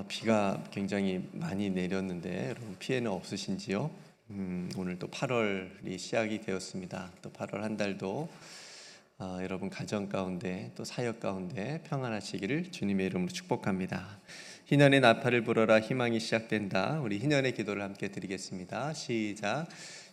비가 굉장히 많이 내렸는데 여러분 피해는 없으신지요? 오늘 또 8월이 시작이 되었습니다. 또 8월 한 달도 여러분 가정 가운데 또 사역 가운데 평안하시기를 주님의 이름으로 축복합니다. 희년의 나팔을 불어라 희망이 시작된다. 우리 희년의 기도를 함께 드리겠습니다. 시작.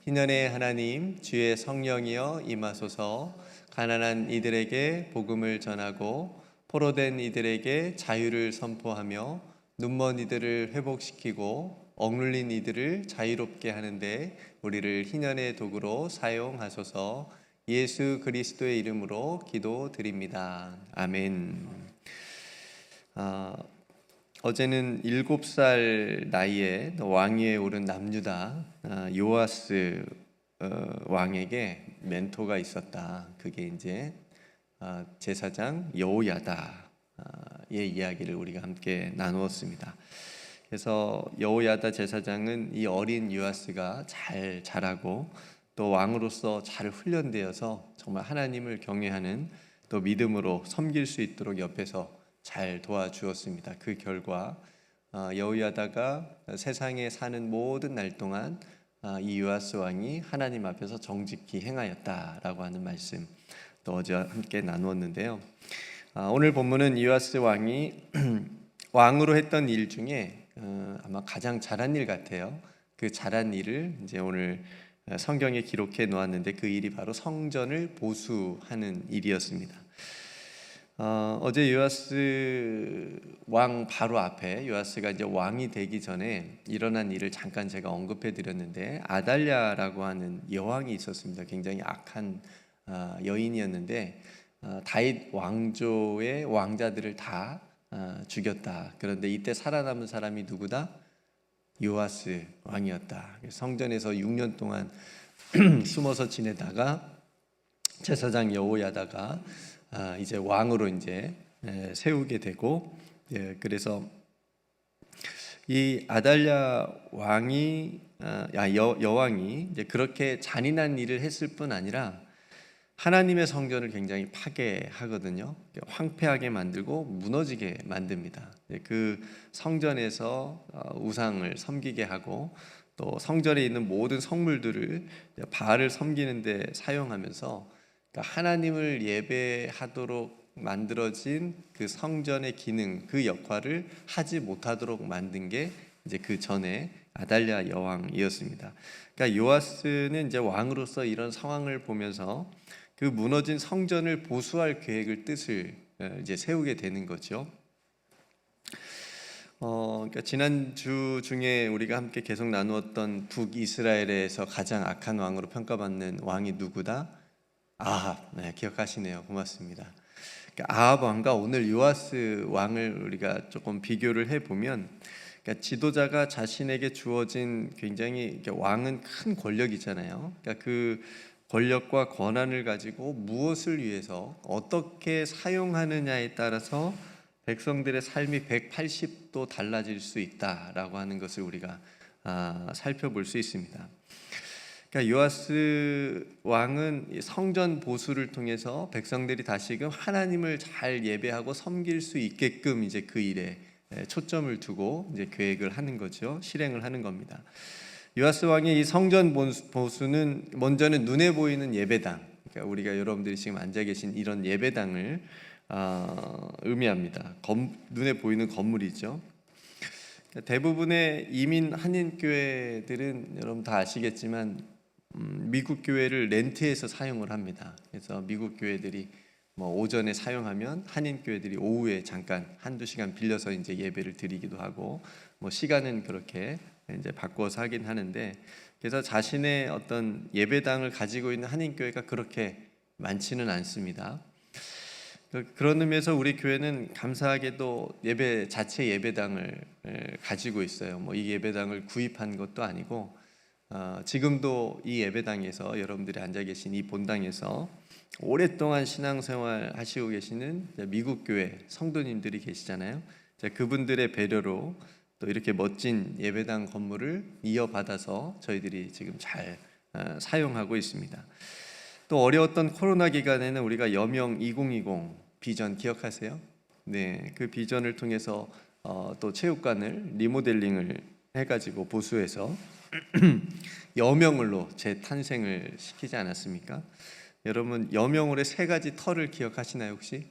희년의 하나님 주의 성령이여 임하소서. 가난한 이들에게 복음을 전하고 포로된 이들에게 자유를 선포하며 눈먼 이들을 회복시키고 억눌린 이들을 자유롭게 하는데 우리를 희년의 도구로 사용하소서. 예수 그리스도의 이름으로 기도드립니다. 아멘. 어제는 7살 나이에 왕위에 오른 남유다 요아스 왕에게 멘토가 있었다. 그게 이제 제사장 여호야다 의 이야기를 우리가 함께 나누었습니다. 그래서 여호야다 제사장은 이 어린 요아스가 잘 자라고 또 왕으로서 잘 훈련되어서 정말 하나님을 경외하는 또 믿음으로 섬길 수 있도록 옆에서 잘 도와주었습니다. 그 결과 여호야다가 세상에 사는 모든 날 동안 이 요아스 왕이 하나님 앞에서 정직히 행하였다라고 하는 말씀 또 어제 함께 나누었는데요. 오늘 본문은 요아스 왕이 왕으로 했던 일 중에 아마 가장 잘한 일 같아요. 그 잘한 일을 이제 오늘 성경에 기록해 놓았는데 그 일이 바로 성전을 보수하는 일이었습니다. 어제 요아스 왕 바로 앞에 요아스가 이제 왕이 되기 전에 일어난 일을 잠깐 제가 언급해 드렸는데 아달랴라고 하는 여왕이 있었습니다. 굉장히 악한 여인이었는데 다윗 왕조의 왕자들을 다 죽였다. 그런데 이때 살아남은 사람이 누구다? 요아스 왕이었다. 성전에서 6년 동안 숨어서 지내다가 제사장 여호야다가 이제 왕으로 이제 세우게 되고, 그래서 이 아달랴 왕이 여왕이 이제 그렇게 잔인한 일을 했을 뿐 아니라 하나님의 성전을 굉장히 파괴하거든요. 황폐하게 만들고 무너지게 만듭니다. 그 성전에서 우상을 섬기게 하고 또 성전에 있는 모든 성물들을 바알을 섬기는 데 사용하면서 하나님을 예배하도록 만들어진 그 성전의 기능, 그 역할을 하지 못하도록 만든 게 이제 그 전에 아달랴 여왕이었습니다. 그러니까 요아스는 이제 왕으로서 이런 상황을 보면서 그 무너진 성전을 보수할 계획을 뜻을 이제 세우게 되는 거죠. 그러니까 지난 주 중에 우리가 함께 계속 나누었던 북이스라엘에서 가장 악한 왕으로 평가받는 왕이 누구다? 아합. 네, 기억하시네요. 고맙습니다. 그러니까 아합 왕과 오늘 요아스 왕을 우리가 조금 비교를 해 보면, 그러니까 지도자가 자신에게 주어진 굉장히 왕은 큰 권력이잖아요. 그러니까 그 권력과 권한을 가지고 무엇을 위해서 어떻게 사용하느냐에 따라서 백성들의 삶이 180도 달라질 수 있다라고 하는 것을 우리가 살펴볼 수 있습니다. 그러니까 요아스 왕은 성전 보수를 통해서 백성들이 다시금 하나님을 잘 예배하고 섬길 수 있게끔 이제 그 일에 초점을 두고 이제 계획을 하는 거죠. 실행을 하는 겁니다. 요아스 왕의 이 성전 보수는 먼저는 눈에 보이는 예배당, 그러니까 우리가 여러분들이 지금 앉아 계신 이런 예배당을 의미합니다. 눈에 보이는 건물이죠. 대부분의 이민 한인 교회들은 여러분 다 아시겠지만 미국 교회를 렌트해서 사용을 합니다. 그래서 미국 교회들이 오전에 사용하면 한인 교회들이 오후에 잠깐 한두 시간 빌려서 이제 예배를 드리기도 하고 시간은 그렇게 이제 바꿔서 하긴 하는데, 그래서 자신의 어떤 예배당을 가지고 있는 한인 교회가 그렇게 많지는 않습니다. 그런 의미에서 우리 교회는 감사하게도 자체 예배당을 가지고 있어요. 이 예배당을 구입한 것도 아니고 지금도 이 예배당에서 여러분들이 앉아 계신 이 본당에서 오랫동안 신앙생활 하시고 계시는 미국 교회 성도님들이 계시잖아요. 그분들의 배려로 또 이렇게 멋진 예배당 건물을 이어받아서 저희들이 지금 잘 사용하고 있습니다. 또 어려웠던 코로나 기간에는 우리가 여명 2020 비전 기억하세요? 네, 그 비전을 통해서 또 체육관을 리모델링을 해가지고 보수해서 여명을로 재탄생을 시키지 않았습니까? 여러분, 여명을의 세 가지 터를 기억하시나요 혹시?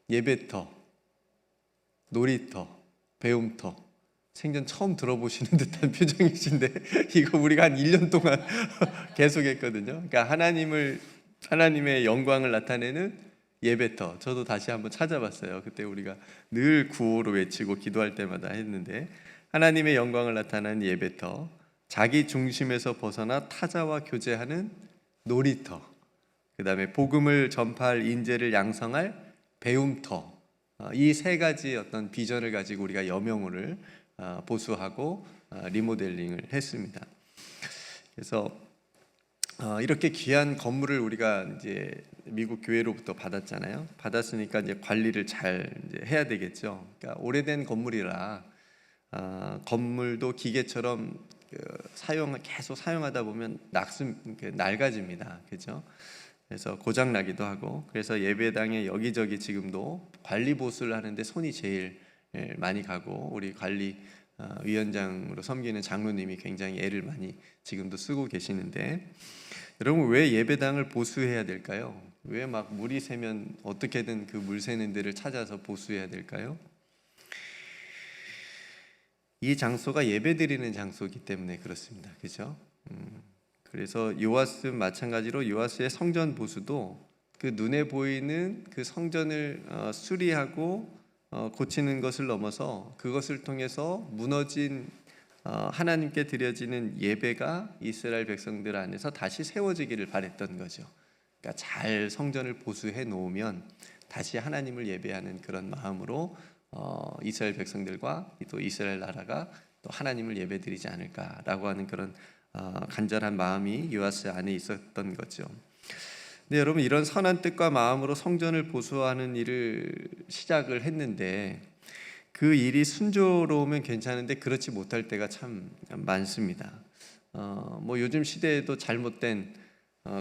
예배터, 놀이터, 배움터. 생전 처음 들어보시는 듯한 표정이신데 이거 우리가 한 1년 동안 계속했거든요. 그러니까 하나님의 영광을 나타내는 예배터. 저도 다시 한번 찾아봤어요. 그때 우리가 늘 구호로 외치고 기도할 때마다 했는데, 하나님의 영광을 나타내는 예배터, 자기 중심에서 벗어나 타자와 교제하는 놀이터, 그 다음에 복음을 전파할 인재를 양성할 배움터. 이 세 가지 어떤 비전을 가지고 우리가 여명호를 보수하고 리모델링을 했습니다. 그래서 이렇게 귀한 건물을 우리가 이제 미국 교회로부터 받았잖아요. 받았으니까 이제 관리를 잘 이제 해야 되겠죠. 그러니까 오래된 건물이라 건물도 기계처럼 계속 사용하다 보면 낡아집니다. 그렇죠? 그래서 고장 나기도 하고, 그래서 예배당에 여기저기 지금도 관리 보수를 하는데 손이 제일 많이 가고, 우리 관리 위원장으로 섬기는 장로님이 굉장히 애를 많이 지금도 쓰고 계시는데, 여러분 왜 예배당을 보수해야 될까요? 왜 막 물이 새면 어떻게든 그 물 새는 데를 찾아서 보수해야 될까요? 이 장소가 예배드리는 장소이기 때문에 그렇습니다. 그렇죠? 그래서 요아스 마찬가지로 요아스의 성전 보수도 그 눈에 보이는 그 성전을 수리하고 고치는 것을 넘어서 그것을 통해서 무너진 하나님께 드려지는 예배가 이스라엘 백성들 안에서 다시 세워지기를 바랬던 거죠. 그러니까 잘 성전을 보수해 놓으면 다시 하나님을 예배하는 그런 마음으로 이스라엘 백성들과 또 이스라엘 나라가 또 하나님을 예배드리지 않을까라고 하는 그런 간절한 마음이 요아스 안에 있었던 거죠. 근데 여러분, 이런 선한 뜻과 마음으로 성전을 보수하는 일을 시작을 했는데 그 일이 순조로우면 괜찮은데 그렇지 못할 때가 참 많습니다. 뭐 요즘 시대에도 잘못된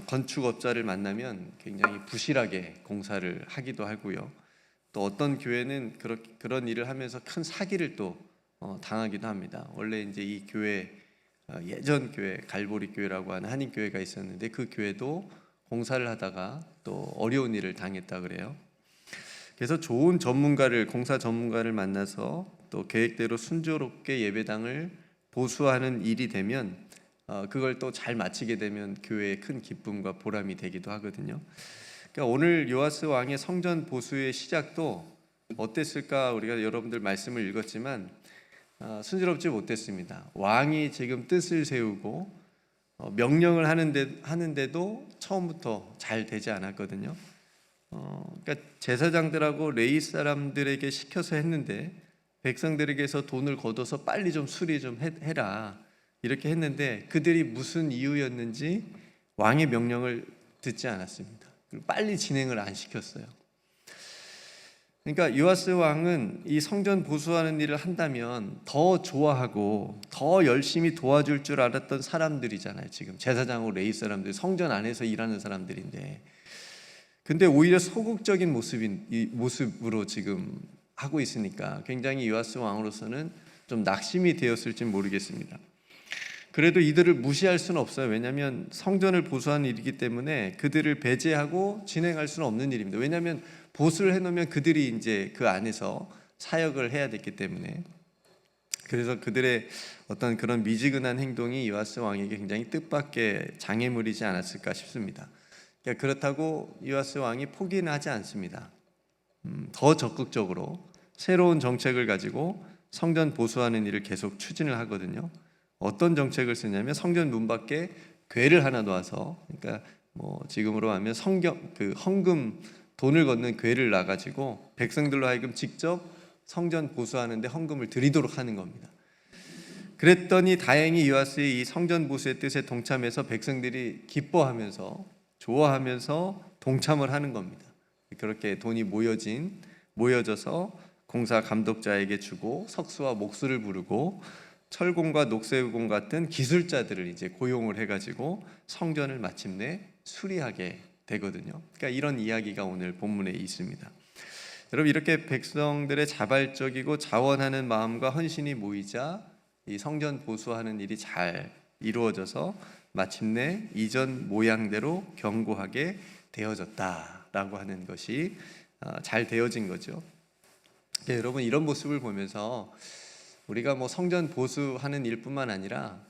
건축업자를 만나면 굉장히 부실하게 공사를 하기도 하고요. 또 어떤 교회는 그런 일을 하면서 큰 사기를 또 당하기도 합니다. 원래 이제 이 교회 예전 교회 갈보리 교회라고 하는 한인 교회가 있었는데 그 교회도 공사를 하다가 또 어려운 일을 당했다 그래요. 그래서 좋은 공사 전문가를 만나서 또 계획대로 순조롭게 예배당을 보수하는 일이 되면 그걸 또 잘 마치게 되면 교회의 큰 기쁨과 보람이 되기도 하거든요. 그러니까 오늘 요아스 왕의 성전 보수의 시작도 어땠을까? 우리가 여러분들 말씀을 읽었지만 순조롭지 못했습니다. 왕이 지금 뜻을 세우고 명령을 하는데도 처음부터 잘 되지 않았거든요. 그러니까 제사장들하고 레위 사람들에게 시켜서 했는데 백성들에게서 돈을 걷어서 빨리 좀 수리 좀 해라 이렇게 했는데 그들이 무슨 이유였는지 왕의 명령을 듣지 않았습니다. 그리고 빨리 진행을 안 시켰어요. 그러니까 요아스 왕은 이 성전 보수하는 일을 한다면 더 좋아하고 더 열심히 도와줄 줄 알았던 사람들이잖아요. 지금 제사장하고 레위 사람들, 성전 안에서 일하는 사람들인데, 근데 오히려 소극적인 모습으로 지금 하고 있으니까 굉장히 요아스 왕으로서는 좀 낙심이 되었을지 모르겠습니다. 그래도 이들을 무시할 수는 없어요. 왜냐하면 성전을 보수하는 일이기 때문에 그들을 배제하고 진행할 수는 없는 일입니다. 왜냐하면 보수를 해놓으면 그들이 이제 그 안에서 사역을 해야 됐기 때문에. 그래서 그들의 어떤 그런 미지근한 행동이 요아스 왕에게 굉장히 뜻밖의 장애물이지 않았을까 싶습니다. 그러니까 그렇다고 요아스 왕이 포기는 하지 않습니다. 더 적극적으로 새로운 정책을 가지고 성전 보수하는 일을 계속 추진을 하거든요. 어떤 정책을 쓰냐면 성전 문 밖에 궤를 하나 놓아서, 그러니까 뭐 지금으로 하면 헌금 돈을 걷는 궤를 놔가지고 백성들로 하여금 직접 성전 보수하는데 헌금을 드리도록 하는 겁니다. 그랬더니 다행히 요아스의 이 성전 보수의 뜻에 동참해서 백성들이 기뻐하면서 좋아하면서 동참을 하는 겁니다. 그렇게 돈이 모여져서 공사 감독자에게 주고 석수와 목수를 부르고 철공과 녹색공 같은 기술자들을 이제 고용을 해가지고 성전을 마침내 수리하게 되거든요. 그러니까 이런 이야기가 오늘 본문에 있습니다. 여러분, 이렇게 백성들의 자발적이고 자원하는 마음과 헌신이 모이자 이 성전 보수하는 일이 잘 이루어져서 마침내 이전 모양대로 견고하게 되어졌다라고 하는 것이 잘 되어진 거죠. 여러분, 이런 모습을 보면서 우리가 뭐 성전 보수하는 일뿐만 아니라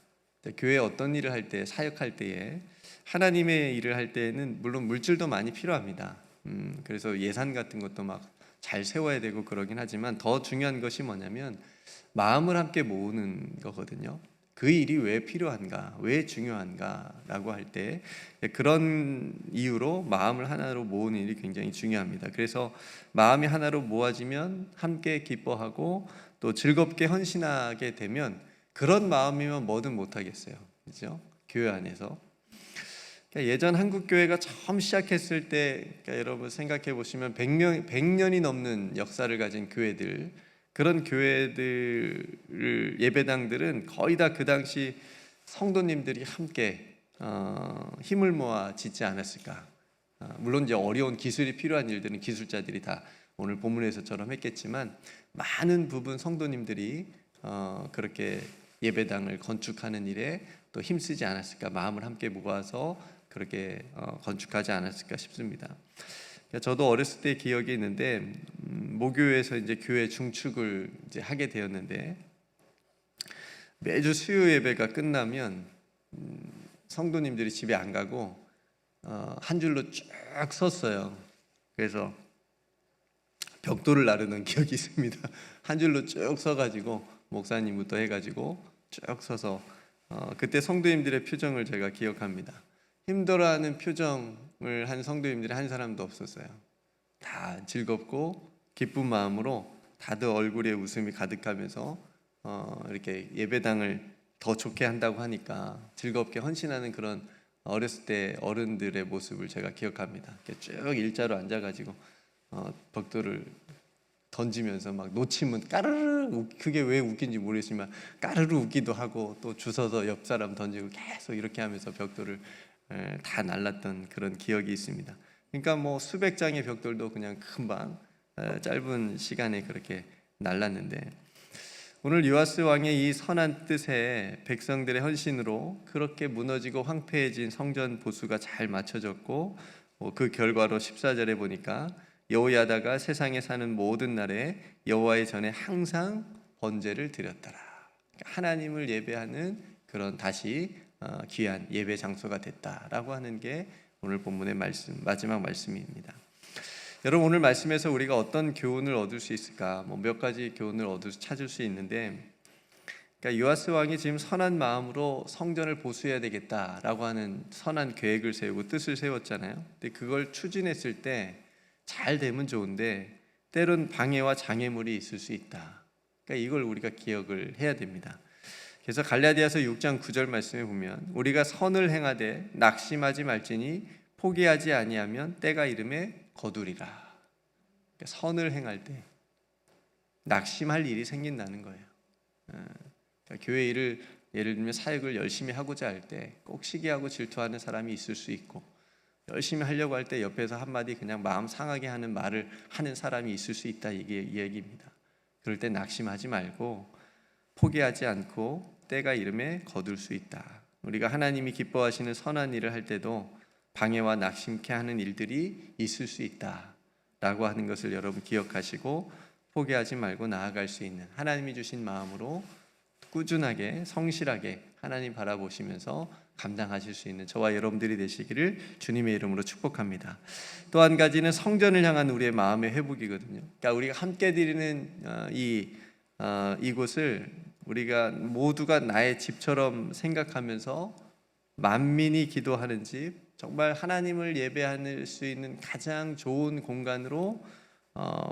교회 어떤 일을 할 때, 사역할 때에 하나님의 일을 할 때에는 물론 물질도 많이 필요합니다. 그래서 예산 같은 것도 막 잘 세워야 되고 그러긴 하지만 더 중요한 것이 뭐냐면 마음을 함께 모으는 거거든요. 그 일이 왜 필요한가, 왜 중요한가라고 할 때 그런 이유로 마음을 하나로 모으는 일이 굉장히 중요합니다. 그래서 마음이 하나로 모아지면 함께 기뻐하고 또 즐겁게 헌신하게 되면 그런 마음이면 뭐든 못하겠어요. 그렇죠? 교회 안에서. 그러니까 예전 한국 교회가 처음 시작했을 때, 그러니까 여러분 생각해 보시면 100년이 넘는 역사를 가진 교회들, 그런 교회들 예배당들은 거의 다 그 당시 성도님들이 함께 힘을 모아 짓지 않았을까. 물론 이제 어려운 기술이 필요한 일들은 기술자들이 다 오늘 본문에서처럼 했겠지만 많은 부분 성도님들이 그렇게 예배당을 건축하는 일에 또 힘쓰지 않았을까, 마음을 함께 모아서 그렇게 건축하지 않았을까 싶습니다. 저도 어렸을 때 기억이 있는데 모교에서 이제 교회 중축을 이제 하게 되었는데 매주 수요 예배가 끝나면 성도님들이 집에 안 가고 한 줄로 쭉 섰어요. 그래서 벽돌을 나르는 기억이 있습니다. 한 줄로 쭉 서가지고 목사님부터 해가지고 쭉 서서 그때 성도님들의 표정을 제가 기억합니다. 힘들어하는 표정을 한 성도님들이 한 사람도 없었어요. 다 즐겁고 기쁜 마음으로 다들 얼굴에 웃음이 가득하면서 이렇게 예배당을 더 좋게 한다고 하니까 즐겁게 헌신하는 그런 어렸을 때 어른들의 모습을 제가 기억합니다. 쭉 일자로 앉아가지고 벽돌을 던지면서 막 놓치면 까르르, 그게 왜 웃긴지 모르겠지만 까르르 웃기도 하고 또 주워서 옆 사람 던지고 계속 이렇게 하면서 벽돌을 다 날랐던 그런 기억이 있습니다. 그러니까 뭐 수백 장의 벽돌도 그냥 금방 짧은 시간에 그렇게 날랐는데 오늘 요아스 왕의 이 선한 뜻에 백성들의 헌신으로 그렇게 무너지고 황폐해진 성전 보수가 잘 맞춰졌고 그 결과로 14절에 보니까 여호야다가 세상에 사는 모든 날에 여호와의 전에 항상 번제를 드렸더라. 하나님을 예배하는 그런 다시 귀한 예배 장소가 됐다라고 하는 게 오늘 본문의 말씀, 마지막 말씀입니다. 여러분, 오늘 말씀에서 우리가 어떤 교훈을 얻을 수 있을까? 몇 가지 교훈을 찾을 수 있는데, 그러니까 요아스 왕이 지금 선한 마음으로 성전을 보수해야 되겠다라고 하는 선한 계획을 세우고 뜻을 세웠잖아요. 근데 그걸 추진했을 때 잘 되면 좋은데 때론 방해와 장애물이 있을 수 있다. 그러니까 이걸 우리가 기억을 해야 됩니다. 그래서 갈라디아서 6장 9절 말씀에 보면 우리가 선을 행하되 낙심하지 말지니 포기하지 아니하면 때가 이름에 거두리라. 그러니까 선을 행할 때 낙심할 일이 생긴다는 거예요. 그러니까 교회 일을 예를 들면 사역을 열심히 하고자 할 때 꼭 시기하고 질투하는 사람이 있을 수 있고 열심히 하려고 할 때 옆에서 한마디 그냥 마음 상하게 하는 말을 하는 사람이 있을 수 있다, 이게 이 얘기입니다. 그럴 때 낙심하지 말고 포기하지 않고 때가 이름에 거둘 수 있다. 우리가 하나님이 기뻐하시는 선한 일을 할 때도 방해와 낙심케 하는 일들이 있을 수 있다 라고 하는 것을 여러분 기억하시고 포기하지 말고 나아갈 수 있는 하나님이 주신 마음으로 꾸준하게 성실하게 하나님 바라보시면서 감당하실 수 있는 저와 여러분들이 되시기를 주님의 이름으로 축복합니다. 또 한 가지는 성전을 향한 우리의 마음의 회복이거든요. 그러니까 우리가 함께 드리는 이곳을 우리가 모두가 나의 집처럼 생각하면서 만민이 기도하는 집, 정말 하나님을 예배할 수 있는 가장 좋은 공간으로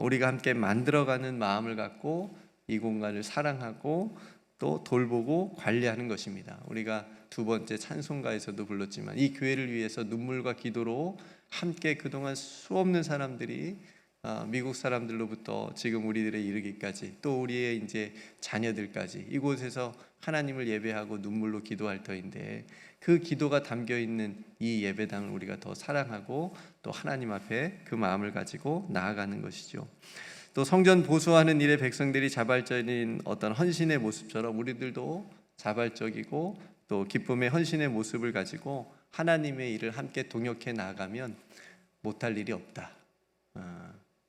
우리가 함께 만들어가는 마음을 갖고 이 공간을 사랑하고 또 돌보고 관리하는 것입니다. 우리가 두 번째 찬송가에서도 불렀지만 이 교회를 위해서 눈물과 기도로 함께 그동안 수없는 사람들이 미국 사람들로부터 지금 우리들에 이르기까지, 또 우리의 이제 자녀들까지 이곳에서 하나님을 예배하고 눈물로 기도할 터인데, 그 기도가 담겨 있는 이 예배당을 우리가 더 사랑하고 또 하나님 앞에 그 마음을 가지고 나아가는 것이죠. 또 성전 보수하는 일에 백성들이 자발적인 어떤 헌신의 모습처럼 우리들도 자발적이고 또 기쁨의 헌신의 모습을 가지고 하나님의 일을 함께 동역해 나아가면 못할 일이 없다.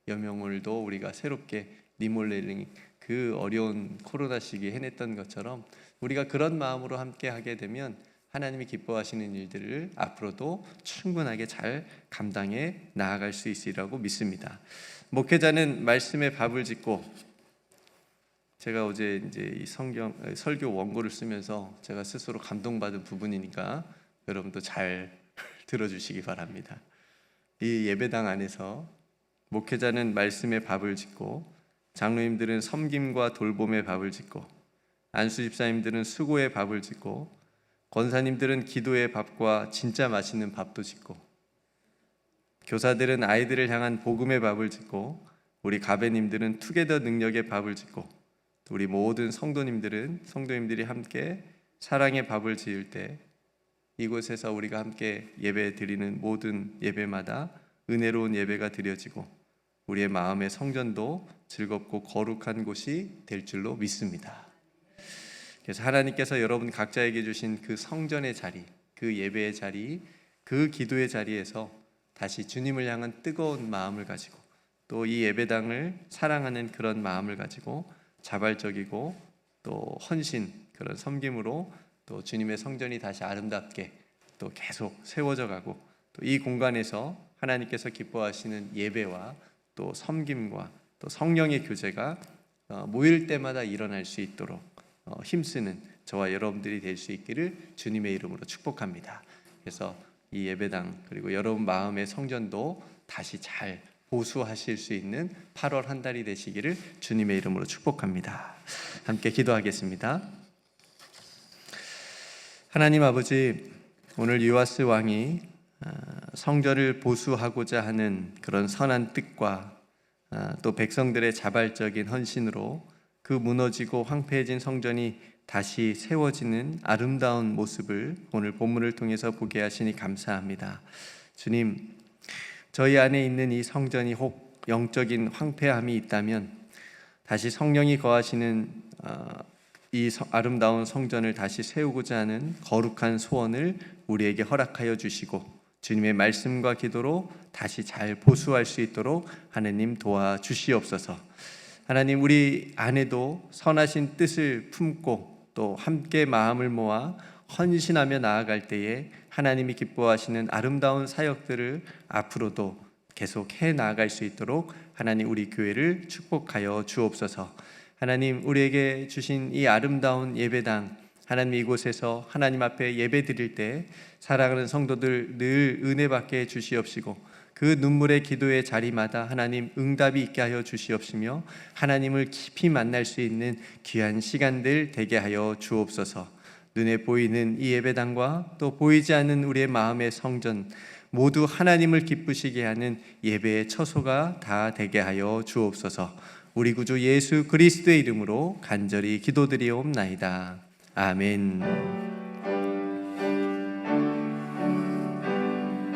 여명월도 우리가 새롭게 리몰레링, 그 어려운 코로나 시기에 해냈던 것처럼 우리가 그런 마음으로 함께 하게 되면 하나님이 기뻐하시는 일들을 앞으로도 충분하게 잘 감당해 나아갈 수 있으리라고 믿습니다. 목회자는 말씀의 밥을 짓고, 제가 어제 이제 이 성경 설교 원고를 쓰면서 제가 스스로 감동받은 부분이니까 여러분도 잘 들어주시기 바랍니다. 이 예배당 안에서 목회자는 말씀의 밥을 짓고, 장로님들은 섬김과 돌봄의 밥을 짓고, 안수 집사님들은 수고의 밥을 짓고, 권사님들은 기도의 밥과 진짜 맛있는 밥도 짓고, 교사들은 아이들을 향한 복음의 밥을 짓고, 우리 가베님들은 투게더 능력의 밥을 짓고, 우리 모든 성도님들이 함께 사랑의 밥을 지을 때 이곳에서 우리가 함께 예배 드리는 모든 예배마다 은혜로운 예배가 드려지고 우리의 마음의 성전도 즐겁고 거룩한 곳이 될 줄로 믿습니다. 그래서 하나님께서 여러분 각자에게 주신 그 성전의 자리, 그 예배의 자리, 그 기도의 자리에서 다시 주님을 향한 뜨거운 마음을 가지고 또 이 예배당을 사랑하는 그런 마음을 가지고 자발적이고 또 헌신, 그런 섬김으로 또 주님의 성전이 다시 아름답게 또 계속 세워져 가고, 또 이 공간에서 하나님께서 기뻐하시는 예배와 또 섬김과 또 성령의 교제가 모일 때마다 일어날 수 있도록 힘쓰는 저와 여러분들이 될 수 있기를 주님의 이름으로 축복합니다. 그래서 이 예배당 그리고 여러분 마음의 성전도 다시 잘 보수하실 수 있는 8월 한 달이 되시기를 주님의 이름으로 축복합니다. 함께 기도하겠습니다. 하나님 아버지, 오늘 요아스 왕이 성전을 보수하고자 하는 그런 선한 뜻과 또 백성들의 자발적인 헌신으로 그 무너지고 황폐해진 성전이 다시 세워지는 아름다운 모습을 오늘 본문을 통해서 보게 하시니 감사합니다. 주님, 저희 안에 있는 이 성전이 혹 영적인 황폐함이 있다면 다시 성령이 거하시는 이 아름다운 성전을 다시 세우고자 하는 거룩한 소원을 우리에게 허락하여 주시고 주님의 말씀과 기도로 다시 잘 보수할 수 있도록 하나님 도와주시옵소서. 하나님, 우리 안에도 선하신 뜻을 품고 또 함께 마음을 모아 헌신하며 나아갈 때에 하나님이 기뻐하시는 아름다운 사역들을 앞으로도 계속 해 나아갈 수 있도록 하나님 우리 교회를 축복하여 주옵소서. 하나님, 우리에게 주신 이 아름다운 예배당, 하나님 이곳에서 하나님 앞에 예배 드릴 때 사랑하는 성도들 늘 은혜 받게 주시옵시고 그 눈물의 기도의 자리마다 하나님 응답이 있게 하여 주시옵시며 하나님을 깊이 만날 수 있는 귀한 시간들 되게 하여 주옵소서. 눈에 보이는 이 예배당과 또 보이지 않는 우리의 마음의 성전 모두 하나님을 기쁘시게 하는 예배의 처소가 다 되게 하여 주옵소서. 우리 구주 예수 그리스도의 이름으로 간절히 기도드리옵나이다. 아멘.